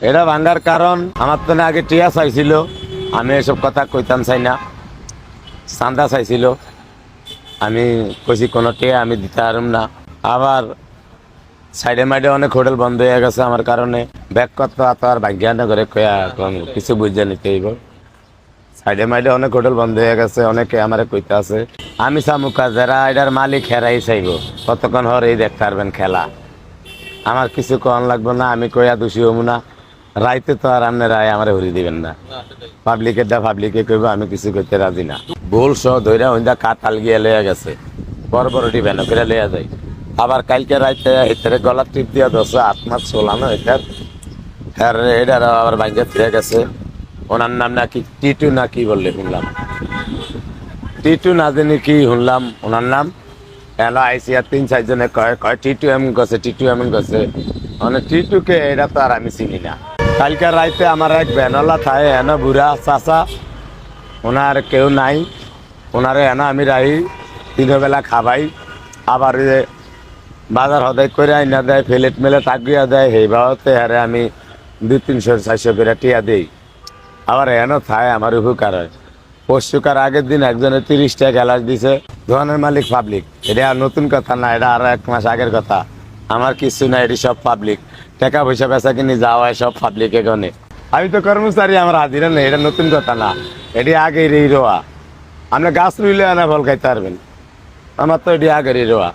এটা ভাঙ্গার কারণ আমার তো আগে টিয়া চাইছিল, আমি এসব কথা কইতাম চাই না। চান্দা চাইছিল, আমি কইছি কোনো টিয়া আমি দিতে পারব না। আবার সাইডে মাইডে অনেক হোটেল বন্ধ হয়ে গেছে আমার কারণে। ব্যাগ করতে এত আর ভাগ্যান করে কয়া কিছু বুঝে নিতে হইব। সাইডে মাইডে অনেক হোটেল বন্ধ হয়ে গেছে, অনেকে আমার কইতে আছে। আমি চামুকা যারা এটার মালিক হেরাই চাইব, কতক্ষণ হরেই দেখতে পারবেন খেলা। আমার কিছু কন লাগবে না, আমি কয়া দোষী হবো না। রাইতে তো আর আপনার রায় আমার হরি দিবেন না। পাবলিকের দা পাবলিকে কইব, আমি কিছু করতে রাজি না। ভুল সহ ধৈরা হইন্দা কাতাল গিয়ে লইয়া গেছে, বড় ভ্যান করে লইয়া যায়। আবার কালকে রাইতে এটারে গলা টিপ দিয়া দশে আত্মার চলানো এটার এটার আবার বাইরে ফিরে গেছে। ওনার নাম নাকি টিটু না কি বললে শুনলাম, টিটু না জানি কি শুনলাম ওনার নাম। এলো আইসি আর 3-4 জনে কয় কয় টিটু এমন গেছে, টিটু এমন গেছে। মানে টিটুকে এটা তো আর আমি চিনি না। কালকে রাইতে আমার এক ভ্যানওয়ালা থাকে এনো বুড়া চাচা, ওনার কেউ নাই। ওনারে এনো আমি রাহি 3 বেলা খাবাই। আবার বাজার হদাই করে আইনা দেয়, ফেলেট মেলে টাকিয়া দেয়। সেইভাবে হারে আমি 200-300-400 করে টিয়া দিই। আবার এনো থায় আমার উপকার হয়। পরশুকার আগের দিন একজনের 30টা গ্যালাস দিছে। দোকানের মালিক পাবলিক, এটা আর নতুন কথা না, এটা আরো 1 মাস আগের কথা। আমার কিছু না, এটি সব পাবলিক। টাকা পয়সা বেচা কিনি যাওয়া হয় সব পাবলিক। এখানে আমি তো কর্মচারী, আমার হাজিরা নেই, এটা নতুন কথা না। এটি আগের এই রোয়া। আপনি গাছ রুইলে আনা ফল খাইতে পারবেন, আমার তো এটি আগের এই রোয়া।